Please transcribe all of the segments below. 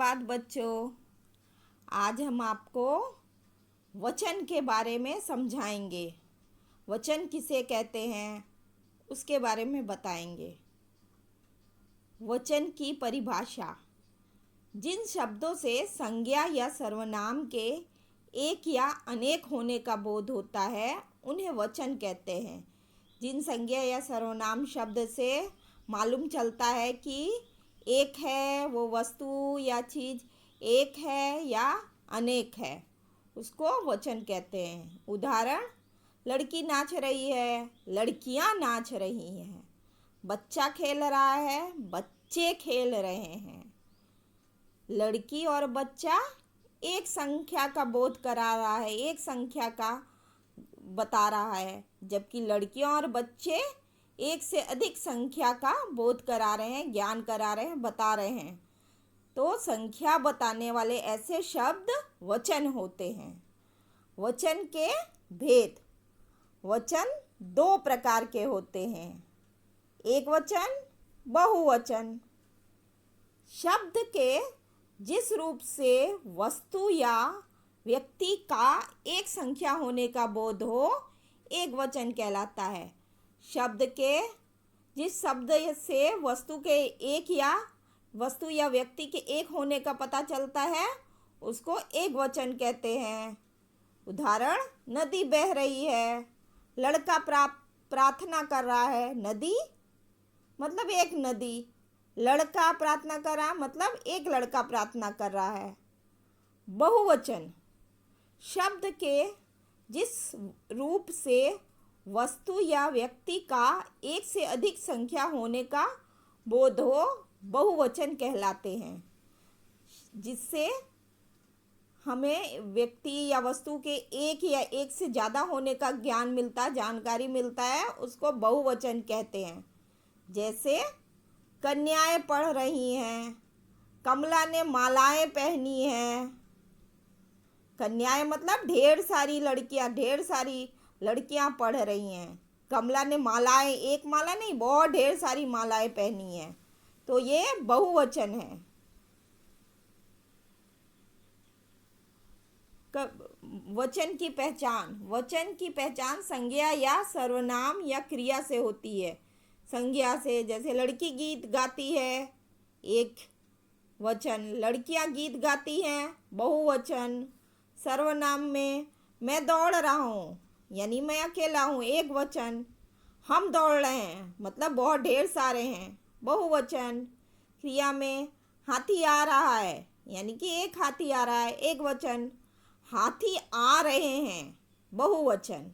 सुप्रभात बच्चों। आज हम आपको वचन के बारे में समझाएंगे। वचन किसे कहते हैं उसके बारे में बताएंगे। वचन की परिभाषा: जिन शब्दों से संज्ञा या सर्वनाम के एक या अनेक होने का बोध होता है उन्हें वचन कहते हैं। जिन संज्ञा या सर्वनाम शब्द से मालूम चलता है कि एक है, वो वस्तु या चीज़ एक है या अनेक है, उसको वचन कहते हैं। उदाहरण: लड़की नाच रही है, लड़कियां नाच रही हैं। बच्चा खेल रहा है, बच्चे खेल रहे हैं। लड़की और बच्चा एक संख्या का बोध करा रहा है, एक संख्या का बता रहा है, जबकि लड़कियां और बच्चे एक से अधिक संख्या का बोध करा रहे हैं, ज्ञान करा रहे हैं, बता रहे हैं। तो संख्या बताने वाले ऐसे शब्द वचन होते हैं। वचन के भेद: वचन दो प्रकार के होते हैं, एक वचन, बहुवचन। शब्द के जिस रूप से वस्तु या व्यक्ति का एक संख्या होने का बोध हो, एक वचन कहलाता है। शब्द के जिस शब्द से वस्तु या व्यक्ति के एक होने का पता चलता है उसको एक वचन कहते हैं। उदाहरण: नदी बह रही है, लड़का प्रार्थना कर रहा है। नदी मतलब एक नदी, लड़का प्रार्थना कर रहा मतलब एक लड़का प्रार्थना कर रहा है। बहुवचन: शब्द के जिस रूप से वस्तु या व्यक्ति का एक से अधिक संख्या होने का बोध हो, बहुवचन कहलाते हैं। जिससे हमें व्यक्ति या वस्तु के एक या एक से ज़्यादा होने का ज्ञान मिलता, जानकारी मिलता है, उसको बहुवचन कहते हैं। जैसे कन्याएं पढ़ रही हैं, कमला ने मालाएं पहनी हैं। कन्याएं मतलब ढेर सारी लड़कियां पढ़ रही हैं। कमला ने मालाएं, एक माला नहीं, बहुत ढेर सारी मालाएं पहनी हैं। तो ये बहुवचन है। वचन की पहचान संज्ञा या सर्वनाम या क्रिया से होती है। संज्ञा से, जैसे लड़की गीत गाती है, एक वचन। लड़कियां गीत गाती हैं, बहुवचन। सर्वनाम में मैं दौड़ रहा हूँ यानी मैं अकेला हूँ, एक वचन। हम दौड़ रहे हैं मतलब बहुत ढेर सारे हैं, बहुवचन। क्रिया में हाथी आ रहा है यानी कि एक हाथी आ रहा है, एक वचन। हाथी आ रहे हैं, बहुवचन।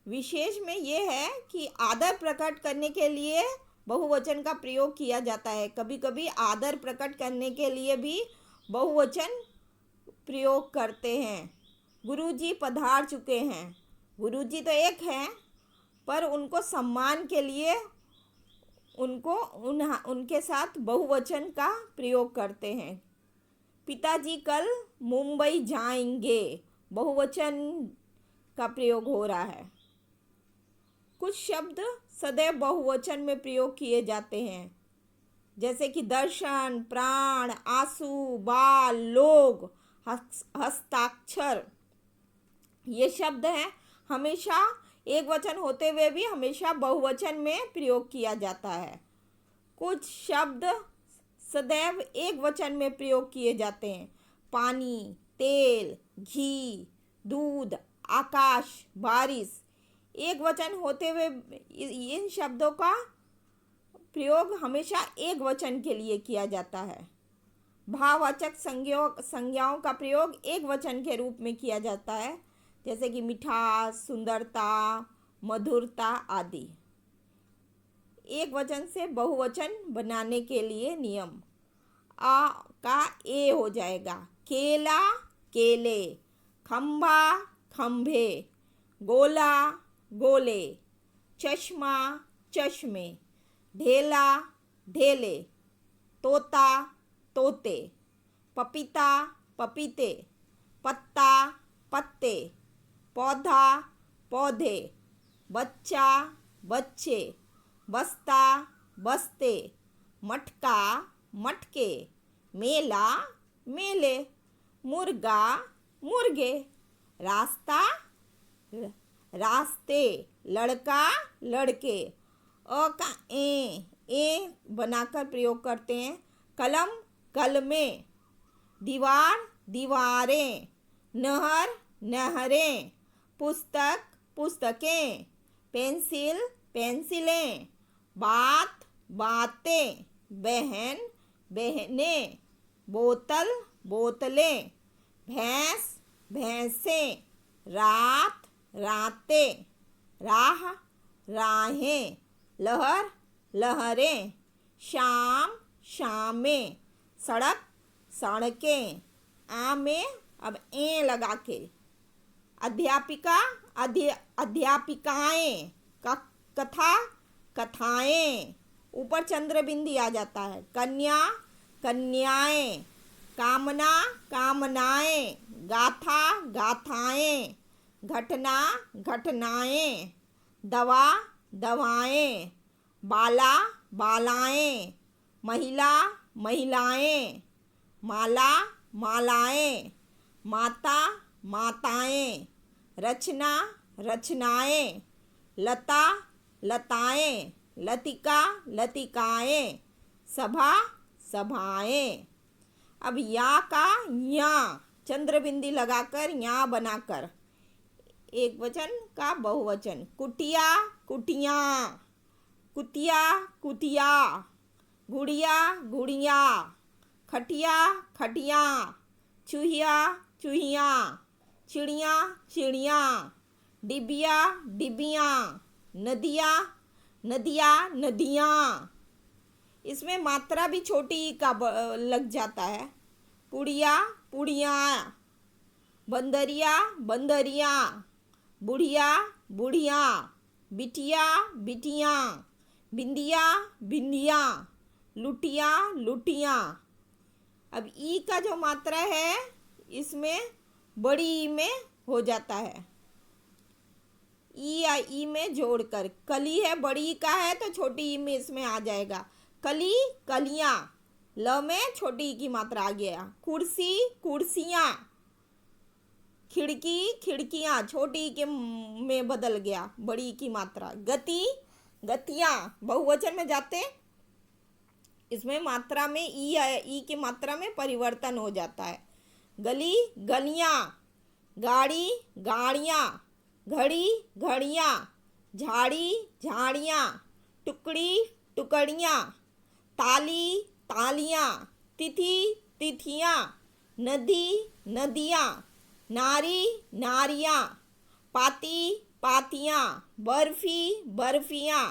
विशेष में ये है कि आदर प्रकट करने के लिए बहुवचन का प्रयोग किया जाता है। कभी कभी आदर प्रकट करने के लिए भी बहुवचन प्रयोग करते हैं। गुरुजी पधार चुके हैं। गुरुजी तो एक हैं, पर उनको सम्मान के लिए उनके साथ बहुवचन का प्रयोग करते हैं। पिताजी कल मुंबई जाएंगे, बहुवचन का प्रयोग हो रहा है। कुछ शब्द सदैव बहुवचन में प्रयोग किए जाते हैं, जैसे कि दर्शन, प्राण, आंसू, बाल, लोग, हस्ताक्षर। ये शब्द हैं, हमेशा एक वचन होते हुए भी हमेशा बहुवचन में प्रयोग किया जाता है। कुछ शब्द सदैव एक वचन में प्रयोग किए जाते हैं। पानी, तेल, घी, दूध, आकाश, बारिश। एक वचन होते हुए इन शब्दों का प्रयोग हमेशा एक वचन के लिए किया जाता है। भाववाचक संज्ञाओं का प्रयोग एक वचन के रूप में किया जाता है, जैसे कि मिठास, सुंदरता, मधुरता आदि। एक वचन से बहुवचन बनाने के लिए नियम: आ का ए हो जाएगा। केला, केले। खंभा, खंभे। गोला, गोले। चश्मा, चश्मे। ढेला, ढेले। तोता, तोते। पपीता, पपीते। पत्ता, पत्ते। पौधा, पौधे। बच्चा, बच्चे। बस्ता, बस्ते। मटका, मटके। मेला मेले, मुर्गा मुर्गे, रास्ता रास्ते, लड़का लड़के। अ का ए बनाकर प्रयोग करते हैं। कलम कलमें, दीवार दीवारें, नहर नहरें, पुस्तक पुस्तकें, पेंसिल पेंसिलें, बात बातें, बहन बहनें, बोतल बोतलें, भैंस भैंसें, रात रातें, राह राहें, लहर लहरें, शाम शामें, सड़क सड़कें। आ में अब ए लगा के अध्यापिका अध्यापिकाएं, कथा कथाएं, ऊपर चंद्र बिंदी आ जाता है। कन्या कन्याएं, कामना कामनाएं, गाथा गाथाएं, घटना घटनाएं, दवा दवाएं, बाला बालाएं, महिला महिलाएं, माला मालाएं, माता माताएं, रचना रचनाएं, लता लताएं, लतिका लतिकाएं, सभा सभाएं। अब या का या चंद्र बिंदी लगाकर या बनाकर एक वचन का बहुवचन। कुटिया कुटियाँ, कुतिया कुतिया, गुड़िया गुड़िया, खटिया खटिया, चूहिया चूहिया, चिड़िया चिड़िया, डिबिया डिबिया, नदिया नदिया नदियाँ। इसमें मात्रा भी छोटी ई का लग जाता है। पुड़िया पुड़िया, बंदरिया बंदरिया, बुढ़िया बुढ़िया, बिटिया बिटिया, बिंदिया बिंदिया, लुटिया लुटिया। अब ई का जो मात्रा है इसमें बड़ी ई में हो जाता है। ई या ई में जोड़कर, कली है बड़ी ई का है तो छोटी ई में इसमें आ जाएगा। कली कलियां, ल में छोटी ई की मात्रा आ गया। कुर्सी कुर्सियां, खिड़की खिड़कियां, छोटी ई के में बदल गया बड़ी ई की मात्रा। गति गतियां, बहुवचन में जाते इसमें मात्रा में ई की मात्रा में परिवर्तन हो जाता है। गली गलियां, गाड़ी गाड़ियां, घड़ी घड़ियां, झाड़ी झाड़ियां, टुकड़ी टुकड़ियां, ताली तालियां, तिथि तिथियां, नदी नदियां, नारी नारियां, पाती पातियां, बर्फी बर्फियां,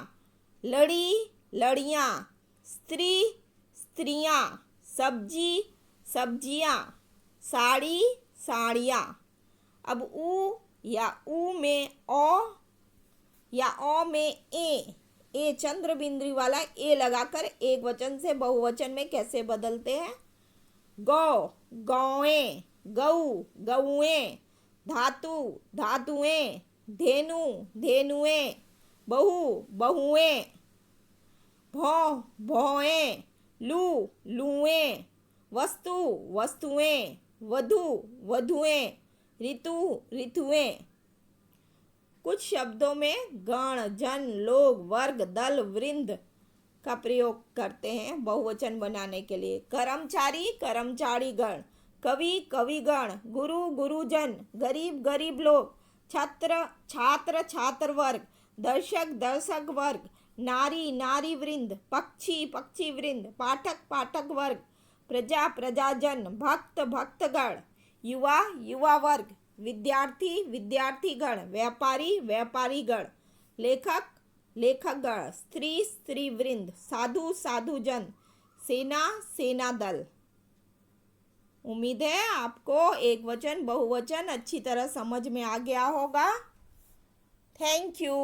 लड़ी लड़ियां, स्त्री स्त्रियां, सब्जी सब्जियां, साड़ी साड़ियां। अब ऊ में ओ या ओ में ए चंद्र बिंदी वाला ए लगाकर एक वचन से बहुवचन में कैसे बदलते हैं। गौ गौएं, गऊ गऊएं, धातु धातुएं, धेनु धेनुएं, बहू बहुएं, भौं भौएं, लू लुएं, वस्तु वस्तुएं, वधु वधुएं, ऋतु ऋतुएं। कुछ शब्दों में गण जन लोग वर्ग दल वृंद का प्रयोग करते हैं बहुवचन बनाने के लिए। कर्मचारी कर्मचारी गण, कवि कविगण, गुरु गुरुजन, गरीब गरीब लोग, छात्र छात्र छात्र वर्ग, दर्शक दर्शक वर्ग, नारी नारी वृंद, पक्षी पक्षी वृंद, पाठक पाठक वर्ग, प्रजा प्रजाजन, भक्त भक्तगण, युवा युवा वर्ग, विद्यार्थी विद्यार्थीगण, व्यापारी व्यापारीगण, लेखक लेखकगण, स्त्री स्त्री वृंद, साधु साधुजन, सेना सेना दल। उम्मीद है आपको एक वचन बहुवचन अच्छी तरह समझ में आ गया होगा। Thank you.